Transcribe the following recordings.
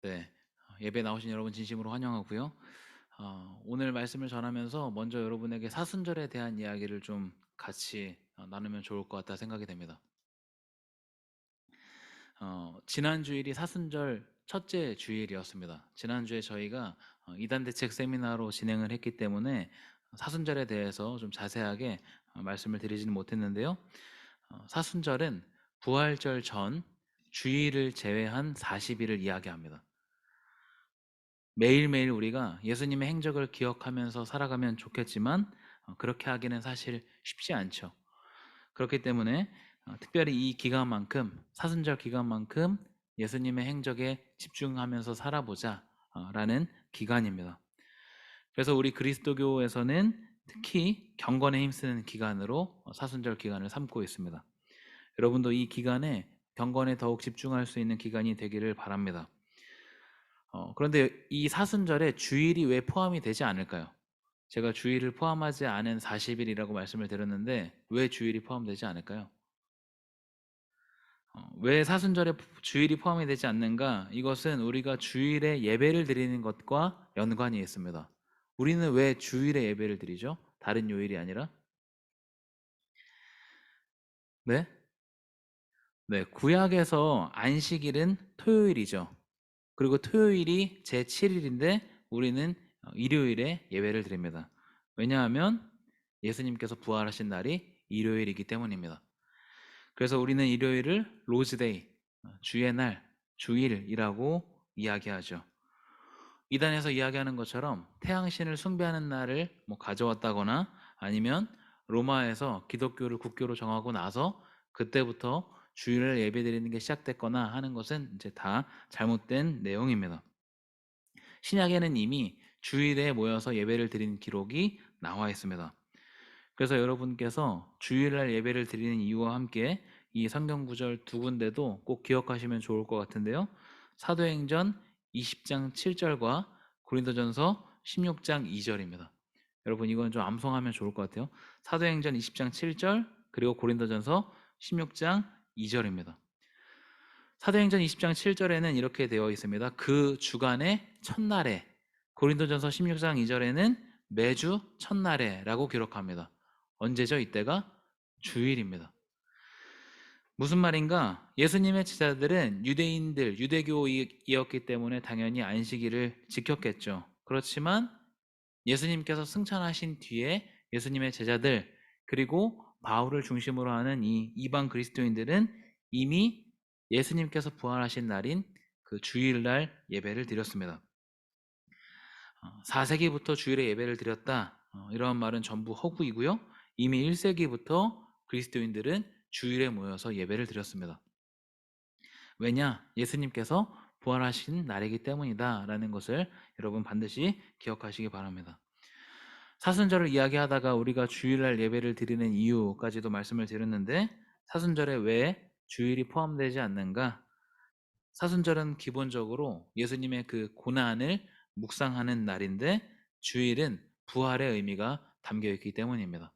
네. 예배 나오신 여러분 진심으로 환영하고요. 오늘 말씀을 전하면서 먼저 여러분에게 사순절에 대한 이야기를 좀 같이 나누면 좋을 것 같다 생각이 됩니다. 지난 주일이 사순절 첫째 주일이었습니다. 지난주에 저희가 이단 대책 세미나로 진행을 했기 때문에 사순절에 대해서 좀 자세하게 말씀을 드리지는 못했는데요. 사순절은 부활절 전 주일을 제외한 40일을 이야기합니다. 매일매일 우리가 예수님의 행적을 기억하면서 살아가면 좋겠지만 그렇게 하기는 사실 쉽지 않죠. 그렇기 때문에 특별히 이 기간만큼, 사순절 기간만큼 예수님의 행적에 집중하면서 살아보자 라는 기간입니다. 그래서 우리 그리스도교에서는 특히 경건에 힘쓰는 기간으로 사순절 기간을 삼고 있습니다. 여러분도 이 기간에 경건에 더욱 집중할 수 있는 기간이 되기를 바랍니다. 그런데 이 사순절에 주일이 왜 포함이 되지 않을까요? 제가 주일을 포함하지 않은 40일이라고 말씀을 드렸는데 왜 주일이 포함되지 않을까요? 왜 사순절에 주일이 포함이 되지 않는가? 이것은 우리가 주일에 예배를 드리는 것과 연관이 있습니다. 우리는 왜 주일에 예배를 드리죠? 다른 요일이 아니라? 네? 네, 구약에서 안식일은 토요일이죠. 그리고 토요일이 제7일인데 우리는 일요일에 예배를 드립니다. 왜냐하면 예수님께서 부활하신 날이 일요일이기 때문입니다. 그래서 우리는 일요일을 로즈데이, 주의 날, 주일이라고 이야기하죠. 이단에서 이야기하는 것처럼 태양신을 숭배하는 날을 가져왔다거나 아니면 로마에서 기독교를 국교로 정하고 나서 그때부터 주일을 예배드리는 게 시작됐거나 하는 것은 이제 다 잘못된 내용입니다. 신약에는 이미 주일에 모여서 예배를 드린 기록이 나와 있습니다. 그래서 여러분께서 주일날 예배를 드리는 이유와 함께 이 성경 구절 두 군데도 꼭 기억하시면 좋을 것 같은데요. 사도행전 20장 7절과 고린도전서 16장 2절입니다. 여러분 이건 좀 암송하면 좋을 것 같아요. 사도행전 20장 7절 그리고 고린도전서 16장 2절입니다. 사도행전 20장 7절에는 이렇게 되어 있습니다. 그 주간의 첫날에, 고린도전서 16장 2절에는 매주 첫날에라고 기록합니다. 언제죠? 이때가 주일입니다. 무슨 말인가? 예수님의 제자들은 유대인들, 유대교이었기 때문에 당연히 안식일을 지켰겠죠. 그렇지만 예수님께서 승천하신 뒤에 예수님의 제자들, 그리고 바울을 중심으로 하는 이 이방 그리스도인들은 이미 예수님께서 부활하신 날인 그 주일날 예배를 드렸습니다. 4세기부터 주일에 예배를 드렸다. 이러한 말은 전부 허구이고요. 이미 1세기부터 그리스도인들은 주일에 모여서 예배를 드렸습니다. 왜냐? 예수님께서 부활하신 날이기 때문이다라는 것을 여러분 반드시 기억하시기 바랍니다. 사순절을 이야기하다가 우리가 주일날 예배를 드리는 이유까지도 말씀을 드렸는데 사순절에 왜 주일이 포함되지 않는가? 사순절은 기본적으로 예수님의 그 고난을 묵상하는 날인데 주일은 부활의 의미가 담겨 있기 때문입니다.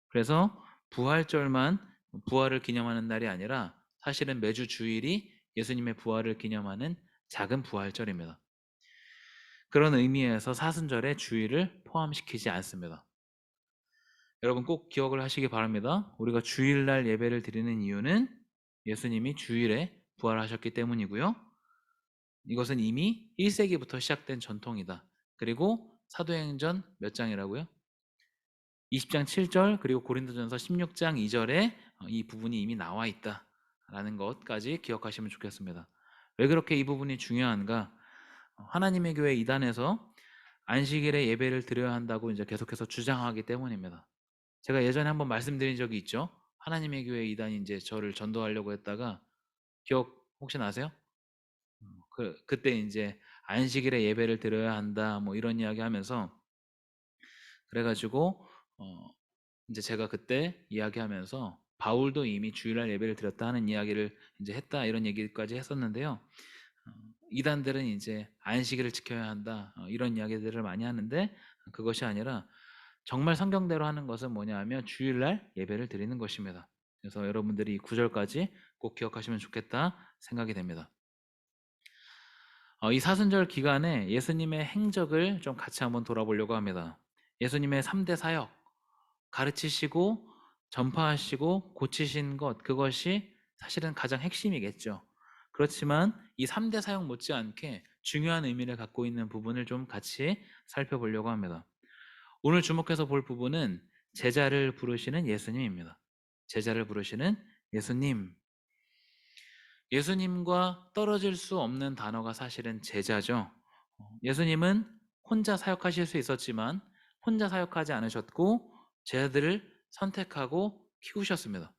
그래서 부활절만 부활을 기념하는 날이 아니라 사실은 매주 주일이 예수님의 부활을 기념하는 작은 부활절입니다. 그런 의미에서 사순절에 주일을 포함시키지 않습니다. 여러분 꼭 기억을 하시기 바랍니다. 우리가 주일날 예배를 드리는 이유는 예수님이 주일에 부활하셨기 때문이고요. 이것은 이미 1세기부터 시작된 전통이다. 그리고 사도행전 몇 장이라고요? 20장 7절 그리고 고린도전서 16장 2절에 이 부분이 이미 나와 있다라는 것까지 기억하시면 좋겠습니다. 왜 그렇게 이 부분이 중요한가? 하나님의 교회 이단에서 안식일에 예배를 드려야 한다고 이제 계속해서 주장하기 때문입니다. 제가 예전에 한번 말씀드린 적이 있죠. 하나님의 교회 이단이 이제 저를 전도하려고 했다가 기억 혹시 나세요? 그때 이제 안식일에 예배를 드려야 한다 뭐 이런 이야기 하면서 그래가지고 이제 제가 그때 이야기하면서 바울도 이미 주일날 예배를 드렸다 하는 이야기를 이제 했다 이런 얘기까지 했었는데요. 이단들은 이제 안식일을 지켜야 한다 이런 이야기들을 많이 하는데 그것이 아니라 정말 성경대로 하는 것은 뭐냐 하면 주일날 예배를 드리는 것입니다. 그래서 여러분들이 이 구절까지 꼭 기억하시면 좋겠다 생각이 됩니다. 이 사순절 기간에 예수님의 행적을 좀 같이 한번 돌아보려고 합니다. 예수님의 3대 사역, 가르치시고 전파하시고 고치신 것, 그것이 사실은 가장 핵심이겠죠. 그렇지만 이 3대 사역 못지않게 중요한 의미를 갖고 있는 부분을 좀 같이 살펴보려고 합니다. 오늘 주목해서 볼 부분은 제자를 부르시는 예수님입니다. 제자를 부르시는 예수님. 예수님과 떨어질 수 없는 단어가 사실은 제자죠. 예수님은 혼자 사역하실 수 있었지만 혼자 사역하지 않으셨고 제자들을 선택하고 키우셨습니다.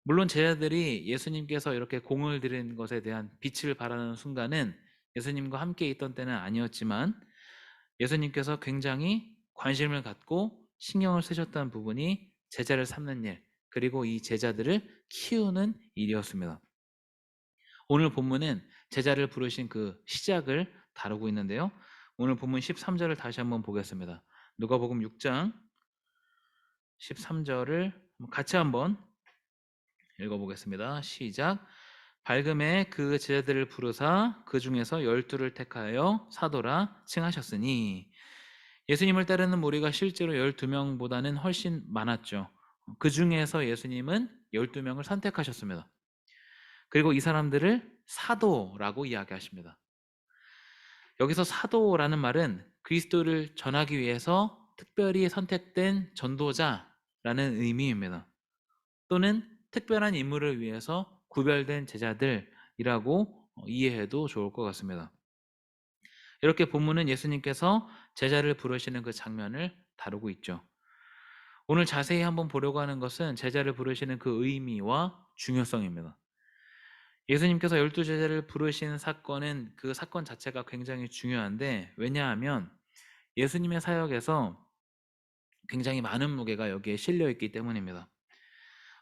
물론 제자들이 예수님께서 이렇게 공을 들인 것에 대한 빛을 발하는 순간은 예수님과 함께 있던 때는 아니었지만 예수님께서 굉장히 관심을 갖고 신경을 쓰셨던 부분이 제자를 삼는 일, 그리고 이 제자들을 키우는 일이었습니다. 오늘 본문은 제자를 부르신 그 시작을 다루고 있는데요. 오늘 본문 13절을 다시 한번 보겠습니다. 누가복음 6장 13절을 같이 한번 읽어보겠습니다. 시작. 밝음에 그 제자들을 부르사 그 중에서 12를 택하여 사도라 칭하셨으니, 예수님을 따르는 무리가 실제로 12명보다는 훨씬 많았죠. 그 중에서 예수님은 12명을 선택하셨습니다. 그리고 이 사람들을 사도라고 이야기하십니다. 여기서 사도라는 말은 그리스도를 전하기 위해서 특별히 선택된 전도자라는 의미입니다. 또는 특별한 임무를 위해서 구별된 제자들이라고 이해해도 좋을 것 같습니다. 이렇게 본문은 예수님께서 제자를 부르시는 그 장면을 다루고 있죠. 오늘 자세히 한번 보려고 하는 것은 제자를 부르시는 그 의미와 중요성입니다. 예수님께서 12제자를 부르신 사건은 그 사건 자체가 굉장히 중요한데, 왜냐하면 예수님의 사역에서 굉장히 많은 무게가 여기에 실려 있기 때문입니다.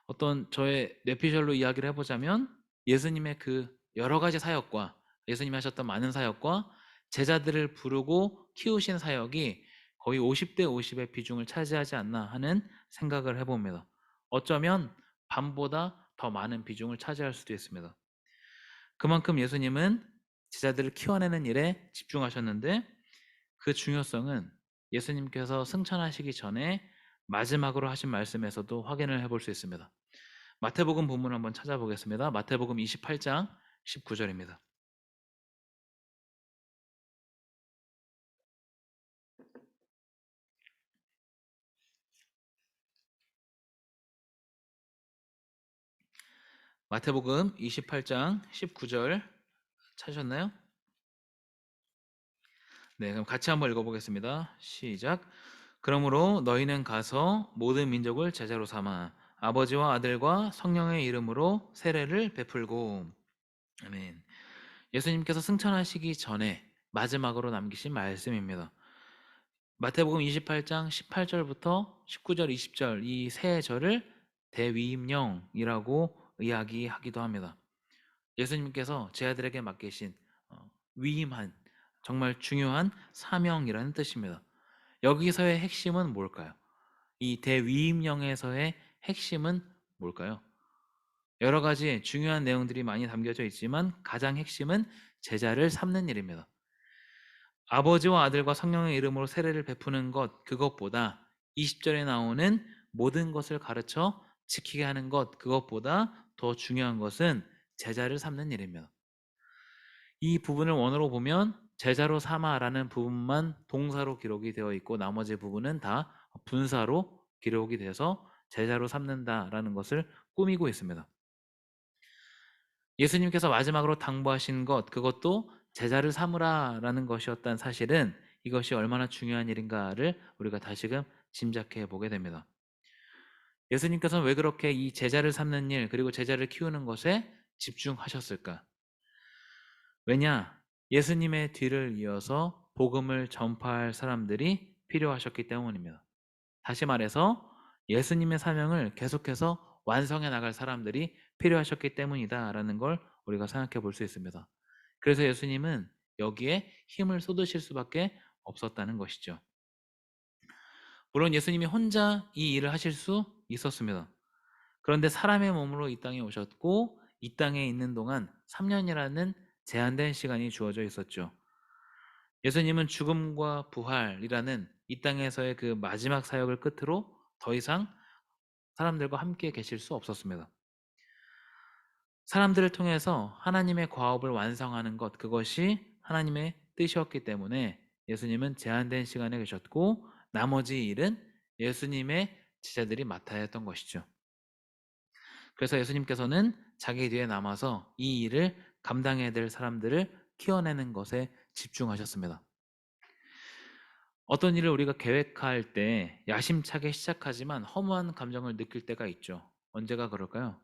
어떤 저의 뇌피셜로 이야기를 해보자면 예수님의 그 여러 가지 사역과 예수님이 하셨던 많은 사역과 제자들을 부르고 키우신 사역이 거의 50대 50의 비중을 차지하지 않나 하는 생각을 해봅니다. 어쩌면 반보다 더 많은 비중을 차지할 수도 있습니다. 그만큼 예수님은 제자들을 키워내는 일에 집중하셨는데, 그 중요성은 예수님께서 승천하시기 전에 마지막으로 하신 말씀에서도 확인을 해볼 수 있습니다. 마태복음 본문 한번 찾아보겠습니다. 마태복음 28장 19절입니다. 마태복음 28장 19절 찾으셨나요? 네, 그럼 같이 한번 읽어보겠습니다. 시작. 그러므로 너희는 가서 모든 민족을 제자로 삼아 아버지와 아들과 성령의 이름으로 세례를 베풀고. 아멘. 예수님께서 승천하시기 전에 마지막으로 남기신 말씀입니다. 마태복음 28장 18절부터 19절, 20절 이 세 절을 대위임령이라고 이야기하기도 합니다. 예수님께서 제 아들에게 맡기신 위임한 정말 중요한 사명이라는 뜻입니다. 여기서의 핵심은 뭘까요? 이 대위임령에서의 핵심은 뭘까요? 여러 가지 중요한 내용들이 많이 담겨져 있지만 가장 핵심은 제자를 삼는 일입니다. 아버지와 아들과 성령의 이름으로 세례를 베푸는 것, 그것보다 20절에 나오는 모든 것을 가르쳐 지키게 하는 것, 그것보다 더 중요한 것은 제자를 삼는 일입니다. 이 부분을 원어로 보면 제자로 삼아라는 부분만 동사로 기록이 되어 있고 나머지 부분은 다 분사로 기록이 돼서 제자로 삼는다라는 것을 꾸미고 있습니다. 예수님께서 마지막으로 당부하신 것, 그것도 제자를 삼으라라는 것이었다는 사실은 이것이 얼마나 중요한 일인가를 우리가 다시금 짐작해 보게 됩니다. 예수님께서는 왜 그렇게 이 제자를 삼는 일, 그리고 제자를 키우는 것에 집중하셨을까? 왜냐? 예수님의 뒤를 이어서 복음을 전파할 사람들이 필요하셨기 때문입니다. 다시 말해서 예수님의 사명을 계속해서 완성해 나갈 사람들이 필요하셨기 때문이다라는 걸 우리가 생각해 볼 수 있습니다. 그래서 예수님은 여기에 힘을 쏟으실 수밖에 없었다는 것이죠. 물론 예수님이 혼자 이 일을 하실 수 있었습니다. 그런데 사람의 몸으로 이 땅에 오셨고 이 땅에 있는 동안 3년이라는 제한된 시간이 주어져 있었죠. 예수님은 죽음과 부활이라는 이 땅에서의 그 마지막 사역을 끝으로 더 이상 사람들과 함께 계실 수 없었습니다. 사람들을 통해서 하나님의 과업을 완성하는 것, 그것이 하나님의 뜻이었기 때문에 예수님은 제한된 시간에 계셨고 나머지 일은 예수님의 제자들이 맡아야 했던 것이죠. 그래서 예수님께서는 자기 뒤에 남아서 이 일을 감당해야 될 사람들을 키워내는 것에 집중하셨습니다. 어떤 일을 우리가 계획할 때 야심차게 시작하지만 허무한 감정을 느낄 때가 있죠. 언제가 그럴까요?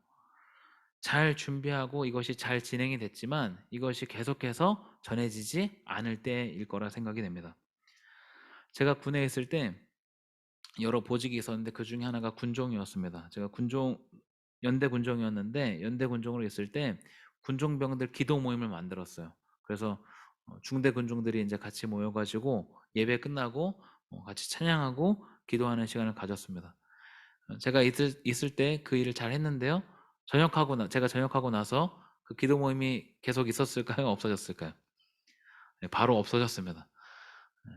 잘 준비하고 이것이 잘 진행이 됐지만 이것이 계속해서 전해지지 않을 때일 거라 생각이 됩니다. 제가 군에 있을 때 여러 보직이 있었는데 그 중에 하나가 군종이었습니다. 제가 연대 군종이었는데 연대 군종으로 있을 때 군종병들 기도 모임을 만들었어요. 그래서 중대 군종들이 이제 같이 모여가지고 예배 끝나고 같이 찬양하고 기도하는 시간을 가졌습니다. 제가 있을 때 그 일을 잘 했는데요. 제가 전역하고 나서 그 기도 모임이 계속 있었을까요? 없어졌을까요? 네, 바로 없어졌습니다. 네.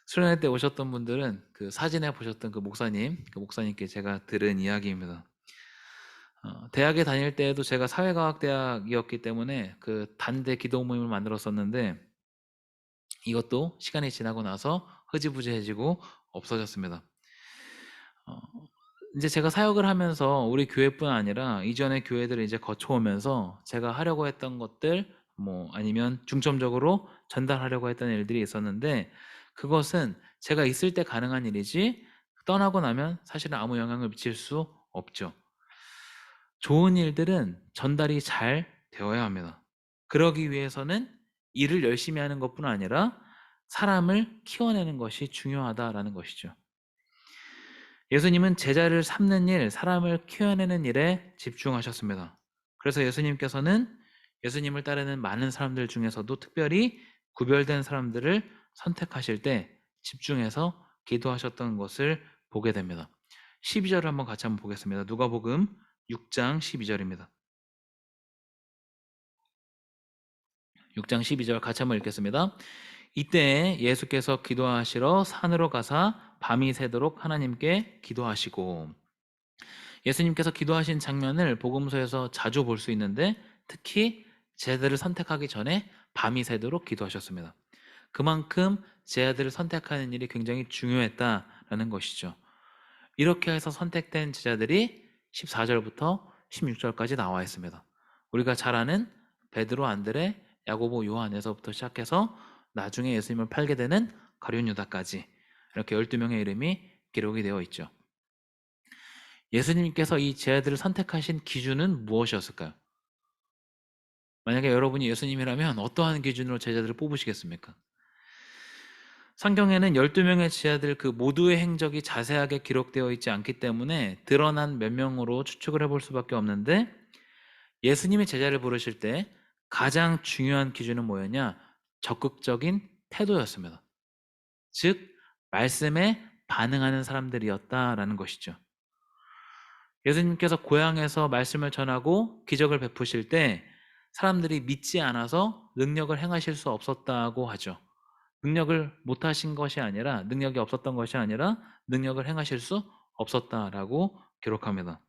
수련회 때 오셨던 분들은 그 사진에 보셨던 그 목사님께 제가 들은 이야기입니다. 대학에 다닐 때에도 제가 사회과학대학이었기 때문에 그 단대 기도 모임을 만들었었는데 이것도 시간이 지나고 나서 흐지부지해지고 없어졌습니다. 어, 이제 제가 사역을 하면서 우리 교회뿐 아니라 이전의 교회들을 이제 거쳐오면서 제가 하려고 했던 것들, 뭐 아니면 중점적으로 전달하려고 했던 일들이 있었는데 그것은 제가 있을 때 가능한 일이지 떠나고 나면 사실은 아무 영향을 미칠 수 없죠. 좋은 일들은 전달이 잘 되어야 합니다. 그러기 위해서는 일을 열심히 하는 것뿐 아니라 사람을 키워내는 것이 중요하다라는 것이죠. 예수님은 제자를 삼는 일, 사람을 키워내는 일에 집중하셨습니다. 그래서 예수님께서는 예수님을 따르는 많은 사람들 중에서도 특별히 구별된 사람들을 선택하실 때 집중해서 기도하셨던 것을 보게 됩니다. 12절을 한번 같이 한번 보겠습니다. 누가복음 6장 12절입니다. 6장 12절 같이 한번 읽겠습니다. 이때 예수께서 기도하시러 산으로 가사 밤이 새도록 하나님께 기도하시고, 예수님께서 기도하신 장면을 복음서에서 자주 볼 수 있는데 특히 제자들을 선택하기 전에 밤이 새도록 기도하셨습니다. 그만큼 제자들을 선택하는 일이 굉장히 중요했다라는 것이죠. 이렇게 해서 선택된 제자들이 14절부터 16절까지 나와 있습니다. 우리가 잘 아는 베드로, 안드레, 야고보, 요한에서부터 시작해서 나중에 예수님을 팔게 되는 가룟 유다까지 이렇게 12명의 이름이 기록이 되어 있죠. 예수님께서 이 제자들을 선택하신 기준은 무엇이었을까요? 만약에 여러분이 예수님이라면 어떠한 기준으로 제자들을 뽑으시겠습니까? 성경에는 12명의 제자들 그 모두의 행적이 자세하게 기록되어 있지 않기 때문에 드러난 몇 명으로 추측을 해볼 수밖에 없는데 예수님이 제자를 부르실 때 가장 중요한 기준은 뭐였냐? 적극적인 태도였습니다. 즉 말씀에 반응하는 사람들이었다라는 것이죠. 예수님께서 고향에서 말씀을 전하고 기적을 베푸실 때 사람들이 믿지 않아서 능력을 행하실 수 없었다고 하죠. 능력을 못하신 것이 아니라, 능력이 없었던 것이 아니라 능력을 행하실 수 없었다라고 기록합니다.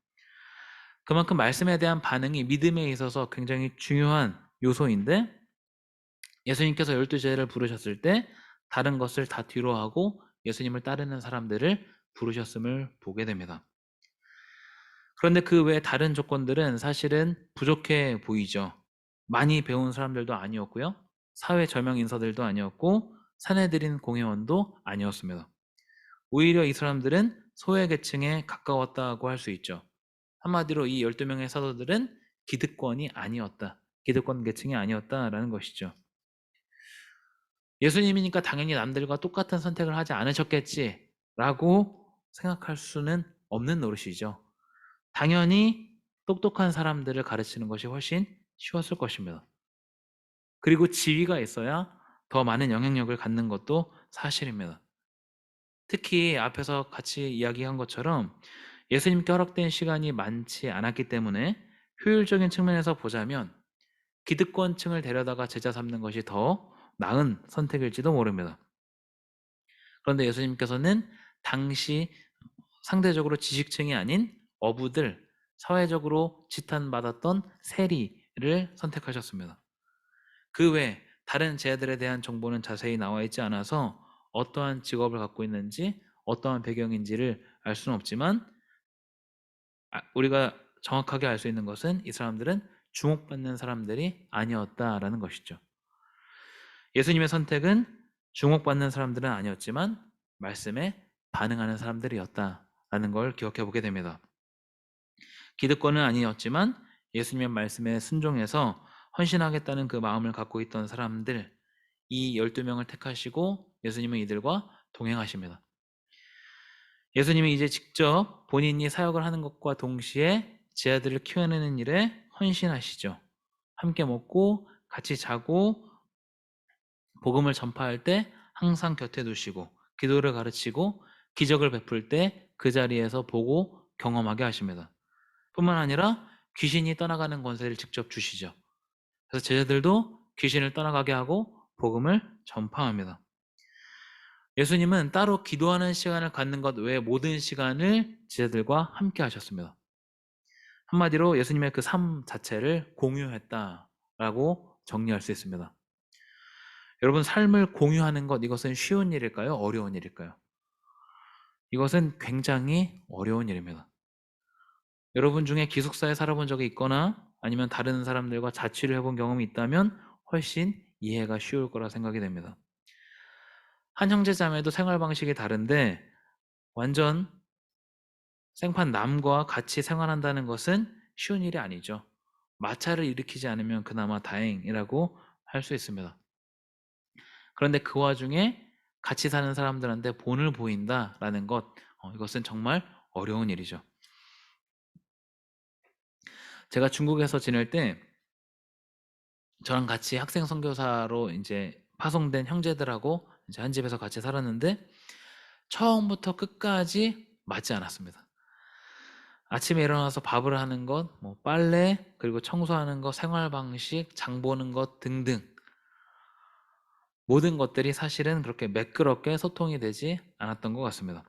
그만큼 말씀에 대한 반응이 믿음에 있어서 굉장히 중요한 요소인데 예수님께서 12제자를 부르셨을 때 다른 것을 다 뒤로 하고 예수님을 따르는 사람들을 부르셨음을 보게 됩니다. 그런데 그 외 다른 조건들은 사실은 부족해 보이죠. 많이 배운 사람들도 아니었고요. 사회 저명 인사들도 아니었고 사내들인 공회원도 아니었습니다. 오히려 이 사람들은 소외계층에 가까웠다고 할 수 있죠. 한마디로 이 12명의 사도들은 기득권이 아니었다. 기득권 계층이 아니었다라는 것이죠. 예수님이니까 당연히 남들과 똑같은 선택을 하지 않으셨겠지라고 생각할 수는 없는 노릇이죠. 당연히 똑똑한 사람들을 가르치는 것이 훨씬 쉬웠을 것입니다. 그리고 지위가 있어야 더 많은 영향력을 갖는 것도 사실입니다. 특히 앞에서 같이 이야기한 것처럼 예수님께 허락된 시간이 많지 않았기 때문에 효율적인 측면에서 보자면 기득권층을 데려다가 제자 삼는 것이 더 나은 선택일지도 모릅니다. 그런데 예수님께서는 당시 상대적으로 지식층이 아닌 어부들, 사회적으로 지탄받았던 세리를 선택하셨습니다. 그 외 다른 제자들에 대한 정보는 자세히 나와 있지 않아서 어떠한 직업을 갖고 있는지 어떠한 배경인지를 알 수는 없지만 우리가 정확하게 알 수 있는 것은 이 사람들은 주목받는 사람들이 아니었다라는 것이죠. 예수님의 선택은 주목받는 사람들은 아니었지만 말씀에 반응하는 사람들이었다라는 걸 기억해 보게 됩니다. 기득권은 아니었지만 예수님의 말씀에 순종해서 헌신하겠다는 그 마음을 갖고 있던 사람들, 이 12명을 택하시고 예수님은 이들과 동행하십니다. 예수님이 이제 직접 본인이 사역을 하는 것과 동시에 제자들을 키워내는 일에 헌신하시죠. 함께 먹고 같이 자고 복음을 전파할 때 항상 곁에 두시고 기도를 가르치고 기적을 베풀 때 그 자리에서 보고 경험하게 하십니다. 뿐만 아니라 귀신이 떠나가는 권세를 직접 주시죠. 그래서 제자들도 귀신을 떠나가게 하고 복음을 전파합니다. 예수님은 따로 기도하는 시간을 갖는 것 외에 모든 시간을 제자들과 함께 하셨습니다. 한마디로 예수님의 그 삶 자체를 공유했다라고 정리할 수 있습니다. 여러분, 삶을 공유하는 것, 이것은 쉬운 일일까요? 어려운 일일까요? 이것은 굉장히 어려운 일입니다. 여러분 중에 기숙사에 살아본 적이 있거나 아니면 다른 사람들과 자취를 해본 경험이 있다면 훨씬 이해가 쉬울 거라 생각이 됩니다. 한 형제 자매도 생활 방식이 다른데 완전 생판 남과 같이 생활한다는 것은 쉬운 일이 아니죠. 마찰을 일으키지 않으면 그나마 다행이라고 할 수 있습니다. 그런데 그 와중에 같이 사는 사람들한테 본을 보인다라는 것, 이것은 정말 어려운 일이죠. 제가 중국에서 지낼 때 저랑 같이 학생 선교사로 이제 파송된 형제들하고 이제 한 집에서 같이 살았는데 처음부터 끝까지 맞지 않았습니다. 아침에 일어나서 밥을 하는 것, 뭐 빨래, 그리고 청소하는 것, 생활 방식, 장 보는 것 등등 모든 것들이 사실은 그렇게 매끄럽게 소통이 되지 않았던 것 같습니다.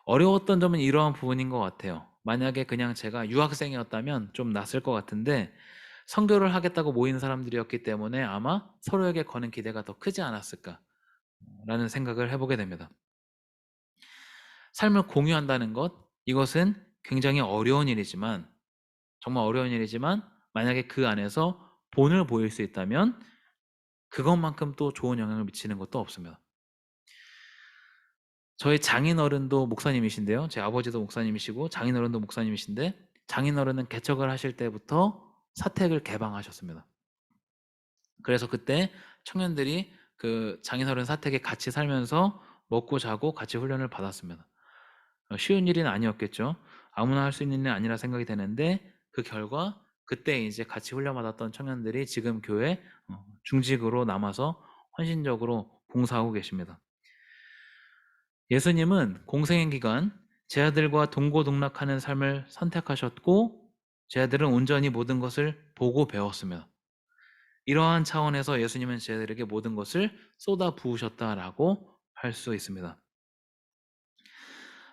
어려웠던 점은 이러한 부분인 것 같아요. 만약에 그냥 제가 유학생이었다면 좀 낫을 것 같은데 선교를 하겠다고 모인 사람들이었기 때문에 아마 서로에게 거는 기대가 더 크지 않았을까라는 생각을 해보게 됩니다. 삶을 공유한다는 것, 이것은 굉장히 어려운 일이지만 정말 어려운 일이지만 만약에 그 안에서 본을 보일 수 있다면 그것만큼 또 좋은 영향을 미치는 것도 없습니다. 저희 장인어른도 목사님이신데요. 제 아버지도 목사님이시고 장인어른도 목사님이신데 장인어른은 개척을 하실 때부터 사택을 개방하셨습니다. 그래서 그때 청년들이 그 장인어른 사택에 같이 살면서 먹고 자고 같이 훈련을 받았습니다. 쉬운 일은 아니었겠죠. 아무나 할 수 있는 일이 아니라 생각이 되는데 그 결과 그때 이제 같이 훈련받았던 청년들이 지금 교회 중직으로 남아서 헌신적으로 봉사하고 계십니다. 예수님은 공생의 기간 제 아들과 동고동락하는 삶을 선택하셨고 제 아들은 온전히 모든 것을 보고 배웠습니다. 이러한 차원에서 예수님은 제 아들에게 모든 것을 쏟아 부으셨다라고 할 수 있습니다.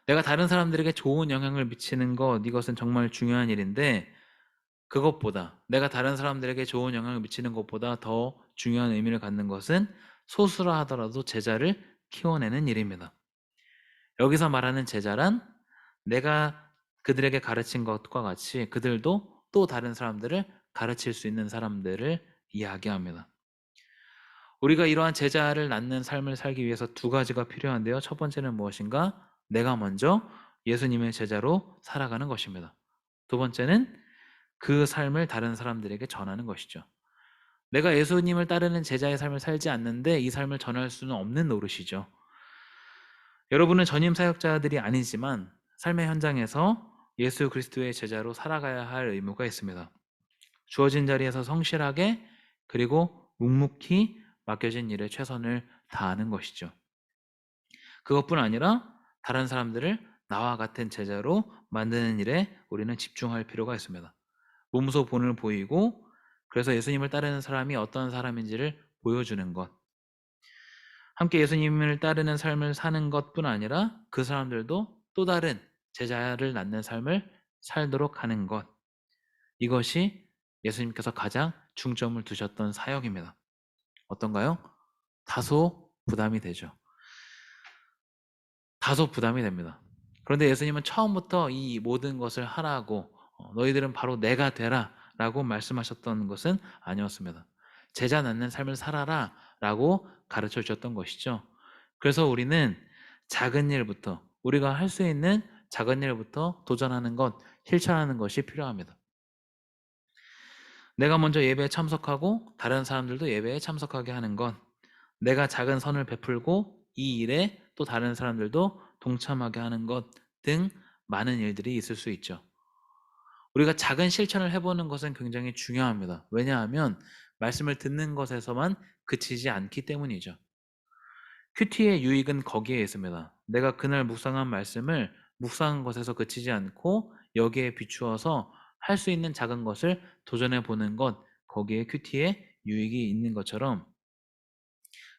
내가 다른 사람들에게 좋은 영향을 미치는 것, 이것은 정말 중요한 일인데 그것보다 내가 다른 사람들에게 좋은 영향을 미치는 것보다 더 중요한 의미를 갖는 것은 소수라 하더라도 제자를 키워내는 일입니다. 여기서 말하는 제자란 내가 그들에게 가르친 것과 같이 그들도 또 다른 사람들을 가르칠 수 있는 사람들을 이야기합니다. 우리가 이러한 제자를 낳는 삶을 살기 위해서 두 가지가 필요한데요. 첫 번째는 무엇인가? 내가 먼저 예수님의 제자로 살아가는 것입니다. 두 번째는 그 삶을 다른 사람들에게 전하는 것이죠. 내가 예수님을 따르는 제자의 삶을 살지 않는데 이 삶을 전할 수는 없는 노릇이죠. 여러분은 전임 사역자들이 아니지만 삶의 현장에서 예수 그리스도의 제자로 살아가야 할 의무가 있습니다. 주어진 자리에서 성실하게 그리고 묵묵히 맡겨진 일에 최선을 다하는 것이죠. 그것뿐 아니라 다른 사람들을 나와 같은 제자로 만드는 일에 우리는 집중할 필요가 있습니다. 몸소 본을 보이고 그래서 예수님을 따르는 사람이 어떤 사람인지를 보여주는 것. 함께 예수님을 따르는 삶을 사는 것뿐 아니라 그 사람들도 또 다른 제자를 낳는 삶을 살도록 하는 것. 이것이 예수님께서 가장 중점을 두셨던 사역입니다. 어떤가요? 다소 부담이 되죠. 다소 부담이 됩니다. 그런데 예수님은 처음부터 이 모든 것을 하라고 너희들은 바로 내가 되라 라고 말씀하셨던 것은 아니었습니다. 제자 낳는 삶을 살아라 라고 가르쳐 주셨던 것이죠. 그래서 우리는 작은 일부터, 우리가 할 수 있는 작은 일부터 도전하는 것, 실천하는 것이 필요합니다. 내가 먼저 예배에 참석하고 다른 사람들도 예배에 참석하게 하는 것, 내가 작은 선을 베풀고 이 일에 또 다른 사람들도 동참하게 하는 것 등 많은 일들이 있을 수 있죠. 우리가 작은 실천을 해보는 것은 굉장히 중요합니다. 왜냐하면 말씀을 듣는 것에서만 그치지 않기 때문이죠. 큐티의 유익은 거기에 있습니다. 내가 그날 묵상한 말씀을 묵상한 것에서 그치지 않고 여기에 비추어서 할 수 있는 작은 것을 도전해 보는 것, 거기에 큐티의 유익이 있는 것처럼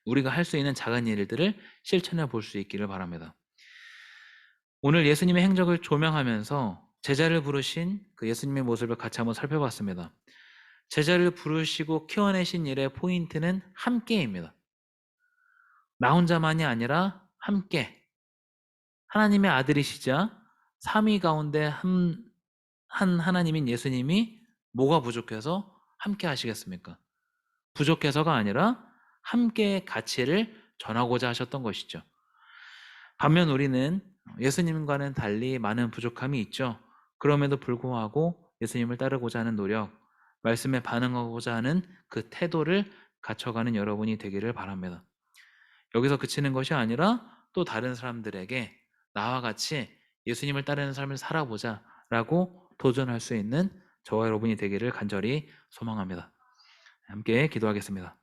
우리가 할 수 있는 작은 일들을 실천해 볼 수 있기를 바랍니다. 오늘 예수님의 행적을 조명하면서 제자를 부르신 그 예수님의 모습을 같이 한번 살펴봤습니다. 제자를 부르시고 키워내신 일의 포인트는 함께입니다. 나 혼자만이 아니라 함께. 하나님의 아들이시자 삼위 가운데 한 하나님인 예수님이 뭐가 부족해서 함께 하시겠습니까? 부족해서가 아니라 함께의 가치를 전하고자 하셨던 것이죠. 반면 우리는 예수님과는 달리 많은 부족함이 있죠. 그럼에도 불구하고 예수님을 따르고자 하는 노력, 말씀에 반응하고자 하는 그 태도를 갖춰가는 여러분이 되기를 바랍니다. 여기서 그치는 것이 아니라 또 다른 사람들에게 나와 같이 예수님을 따르는 삶을 살아보자 라고 도전할 수 있는 저와 여러분이 되기를 간절히 소망합니다. 함께 기도하겠습니다.